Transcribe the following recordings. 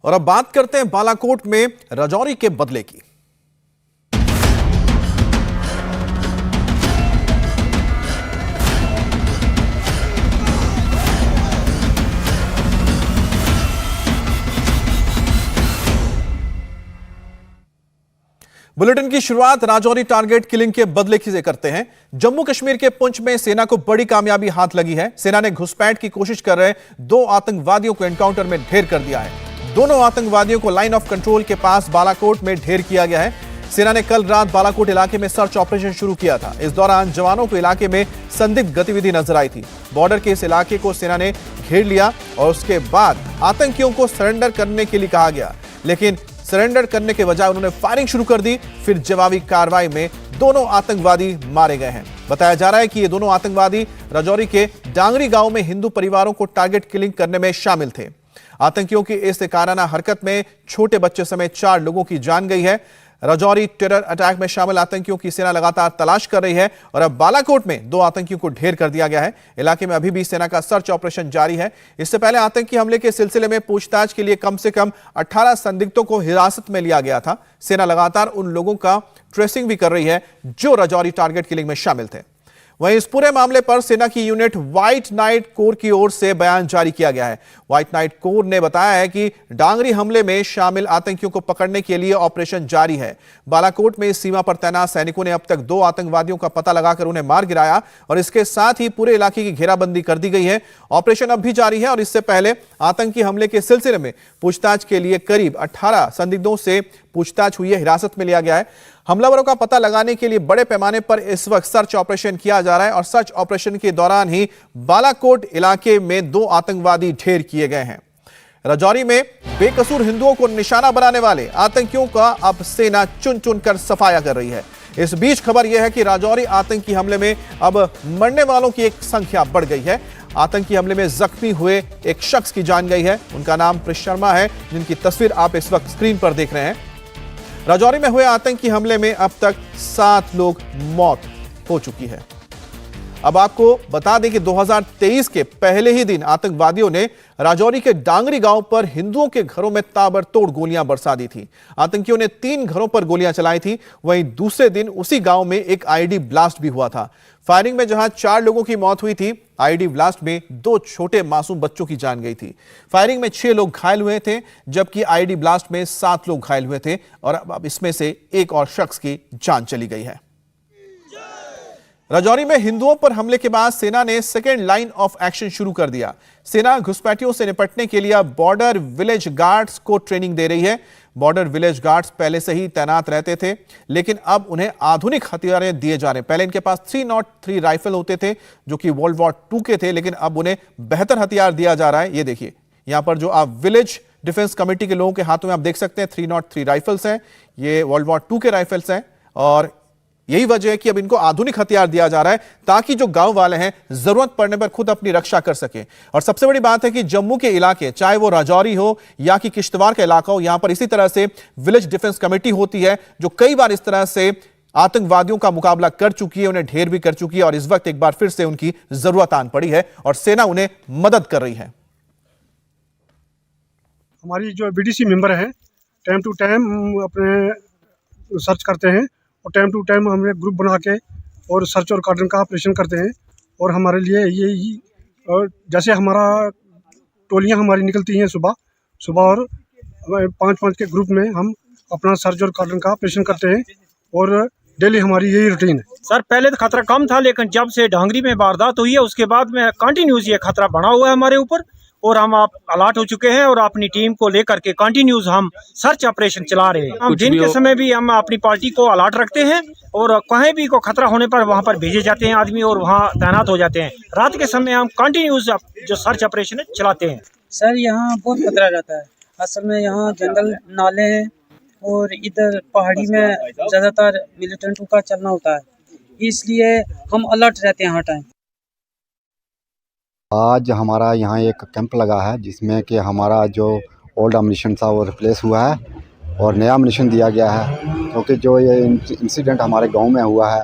और अब बात करते हैं बालाकोट में राजौरी के बदले की। बुलेटिन की शुरुआत राजौरी टारगेट किलिंग के बदले से करते हैं। जम्मू कश्मीर के पुंछ में सेना को बड़ी कामयाबी हाथ लगी है। सेना ने घुसपैठ की कोशिश कर रहे 2 आतंकवादियों को एनकाउंटर में ढेर कर दिया है। दोनों आतंकवादियों को लाइन ऑफ कंट्रोल के पास बालाकोट में ढेर किया गया है। सेना ने कल रात बालाकोट इलाके में सर्च ऑपरेशन शुरू किया था। इस दौरान जवानों को इलाके में संदिग्ध गतिविधि नजर आई थी। बॉर्डर के इस इलाके को सेना ने घेर लिया और उसके बाद आतंकियों को सरेंडर करने के लिए कहा गया, लेकिन सरेंडर करने के बजाय उन्होंने फायरिंग शुरू कर दी। फिर जवाबी कार्रवाई में दोनों आतंकवादी मारे गए हैं। बताया जा रहा है कि ये दोनों आतंकवादी राजौरी के डांगरी गांव में हिंदू परिवारों को टारगेट किलिंग करने में शामिल थे। आतंकियों की इस काराना हरकत में छोटे बच्चे समेत 4 लोगों की जान गई है। राजौरी टेरर अटैक में शामिल आतंकियों की सेना लगातार तलाश कर रही है और अब बालाकोट में 2 आतंकियों को ढेर कर दिया गया है। इलाके में अभी भी सेना का सर्च ऑपरेशन जारी है। इससे पहले आतंकी हमले के सिलसिले में पूछताछ के लिए कम से कम 18 संदिग्धों को हिरासत में लिया गया था। सेना लगातार उन लोगों का ट्रेसिंग भी कर रही है जो राजौरी टारगेट किलिंग में शामिल थे। वहीं इस पूरे मामले पर सेना की यूनिट व्हाइट नाइट कोर की ओर से बयान जारी किया गया है। व्हाइट नाइट कोर ने बताया है कि डांगरी हमले में शामिल आतंकियों को पकड़ने के लिए ऑपरेशन जारी है। बालाकोट में सीमा पर तैनात सैनिकों ने अब तक 2 आतंकवादियों का पता लगाकर उन्हें मार गिराया और इसके साथ ही पूरे इलाके की घेराबंदी कर दी गई है। ऑपरेशन अब भी जारी है और इससे पहले आतंकी हमले के सिलसिले में पूछताछ के लिए करीब 18 संदिग्धों से पूछताछ हुई है, हिरासत में लिया गया है। हमलावरों का पता लगाने के लिए बड़े पैमाने पर इस वक्त सर्च ऑपरेशन किया जा रहा है और सर्च ऑपरेशन के दौरान ही बालाकोट इलाके में 2 आतंकवादी ढेर किए गए हैं। राजौरी में बेकसूर हिंदुओं को निशाना बनाने वाले आतंकियों का अब सेना चुन चुन कर सफाया कर रही है। इस बीच खबर यह है कि राजौरी आतंकी हमले में अब मरने वालों की एक संख्या बढ़ गई है। आतंकी हमले में जख्मी हुए एक शख्स की जान गई है। उनका नाम प्रिश शर्मा है, जिनकी तस्वीर आप इस वक्त स्क्रीन पर देख रहे हैं। राजौरी में हुए आतंकी हमले में अब तक 7 लोग मौत हो चुकी है। अब आपको बता दें कि 2023 के पहले ही दिन आतंकवादियों ने राजौरी के डांगरी गांव पर हिंदुओं के घरों में ताबड़तोड़ गोलियां बरसा दी थी। आतंकियों ने 3 घरों पर गोलियां चलाई थी। वहीं दूसरे दिन उसी गांव में एक आईईडी ब्लास्ट भी हुआ था। फायरिंग में जहां 4 लोगों की मौत हुई थी, आईईडी ब्लास्ट में 2 छोटे मासूम बच्चों की जान गई थी। फायरिंग में 6 लोग घायल हुए थे, जबकि आईईडी ब्लास्ट में 7 लोग घायल हुए थे और अब इसमें से एक और शख्स की जान चली गई है। राजौरी में हिंदुओं पर हमले के बाद सेना ने सेकेंड लाइन ऑफ एक्शन शुरू कर दिया। सेना घुसपैठियों से निपटने के लिए अब बॉर्डर विलेज गार्ड्स को ट्रेनिंग दे रही है। बॉर्डर विलेज गार्ड्स पहले से ही तैनात रहते थे, लेकिन अब उन्हें आधुनिक हथियार दिए जा रहे हैं। पहले इनके पास 303 राइफल होते थे जो कि वर्ल्ड वॉर 2 के थे, लेकिन अब उन्हें बेहतर हथियार दिया जा रहा है। ये देखिए यहां पर जो आप विलेज डिफेंस कमेटी के लोगों के हाथों में आप देख सकते हैं 303 राइफल्स हैं। ये वर्ल्ड वॉर 2 के राइफल्स हैं और यही वजह है कि अब इनको आधुनिक हथियार दिया जा रहा है ताकि जो गांव वाले हैं जरूरत पड़ने पर खुद अपनी रक्षा कर सके। और सबसे बड़ी बात है कि जम्मू के इलाके, चाहे वो राजौरी हो या कि किश्तवाड़ का इलाका हो, यहां पर इसी तरह से विलेज डिफेंस कमेटी होती है जो कई बार इस तरह से आतंकवादियों का मुकाबला कर चुकी है, उन्हें ढेर भी कर चुकी है और इस वक्त एक बार फिर से उनकी जरूरत आन पड़ी है और सेना उन्हें मदद कर रही है। हमारी जो बीडीसी मेंबर है टाइम टू टाइम अपने सर्च करते हैं और टाइम टू टाइम हम एक ग्रुप बना के और सर्च और कार्डन का ऑपरेशन करते हैं। और हमारे लिए यही और जैसे हमारा टोलियां हमारी निकलती हैं सुबह और 5-5 के ग्रुप में हम अपना सर्च और कार्डन का ऑपरेशन करते हैं और डेली हमारी यही रूटीन है। सर पहले तो खतरा कम था, लेकिन जब से डांगरी में वारदात हुई है उसके बाद में कंटिन्यूस ये खतरा बढ़ा हुआ है हमारे ऊपर और हम आप अलर्ट हो चुके हैं और अपनी टीम को लेकर के कंटिन्यूस हम सर्च ऑपरेशन चला रहे हैं। हम दिन के समय भी हम अपनी पार्टी को अलर्ट रखते हैं और कहीं भी को खतरा होने पर वहां पर भेजे जाते हैं आदमी और वहां तैनात हो जाते हैं। रात के समय हम कंटिन्यूस जो सर्च ऑपरेशन है चलाते हैं। सर यहाँ बहुत खतरा रहता है। असल में यहाँ जंगल नाले हैं और इधर पहाड़ी में ज़्यादातर मिलिटेंटों का चलना होता है, इसलिए हम अलर्ट रहते हैं हर टाइम। आज हमारा यहाँ एक कैंप लगा है जिसमें कि हमारा जो ओल्ड अम्यूनिशन था वो रिप्लेस हुआ है और नया अम्यूनिशन दिया गया है। क्योंकि जो ये इंसिडेंट हमारे गांव में हुआ है,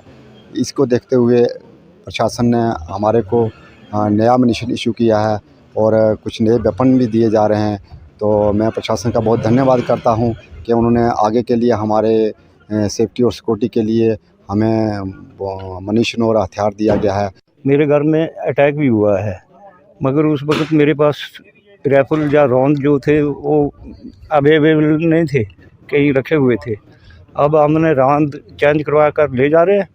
इसको देखते हुए प्रशासन ने हमारे को नया अम्यूनिशन इशू किया है और कुछ नए वेपन भी दिए जा रहे हैं तो मैं प्रशासन का बहुत धन्यवाद करता हूँ कि उन्होंने आगे के लिए हमारे सेफ्टी और सिक्योरिटी के लिए हमें मनीशन और हथियार दिया गया है। मेरे घर में अटैक भी हुआ है, मगर उस वक्त मेरे पास राइफल या राउंड जो थे वो अवेलेबल नहीं थे, कहीं रखे हुए थे। अब हमने राउंड चेंज करवा कर ले जा रहे हैं।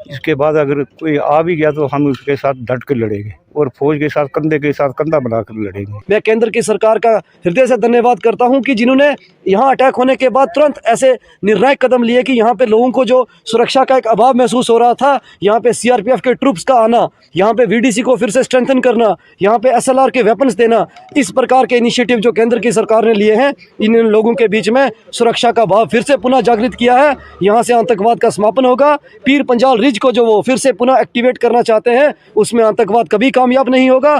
इसके बाद अगर कोई आ भी गया तो हम उसके साथ डट के लड़ेंगे और फौज के साथ कंधे के साथ कंधा बनाकर लड़ेंगे। मैं केंद्र की सरकार का हृदय से धन्यवाद करता हूं कि जिन्होंने यहां अटैक होने के बाद तुरंत ऐसे निर्णायक कदम लिए कि यहां पे लोगों को जो सुरक्षा का एक अभाव महसूस हो रहा था, यहां पे सीआरपीएफ के ट्रूप्स का आना, यहां पे वीडीसी को फिर से स्ट्रेंथन करना, यहां पे एसएलआर के वेपन्स देना, इस प्रकार के इनिशिएटिव जो केंद्र की सरकार ने लिए हैं, इन लोगों के बीच में सुरक्षा का भाव फिर से पुनः जागृत किया है। यहाँ से आतंकवाद का समापन होगा। पीर पंजाल रिज को जो वो फिर से पुनः एक्टिवेट करना चाहते हैं, उसमें आतंकवाद कभी कामयाब नहीं होगा।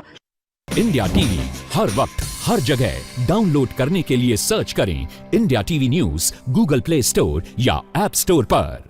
इंडिया टीवी हर वक्त हर जगह डाउनलोड करने के लिए सर्च करें India TV news Google play store या ऐप स्टोर पर।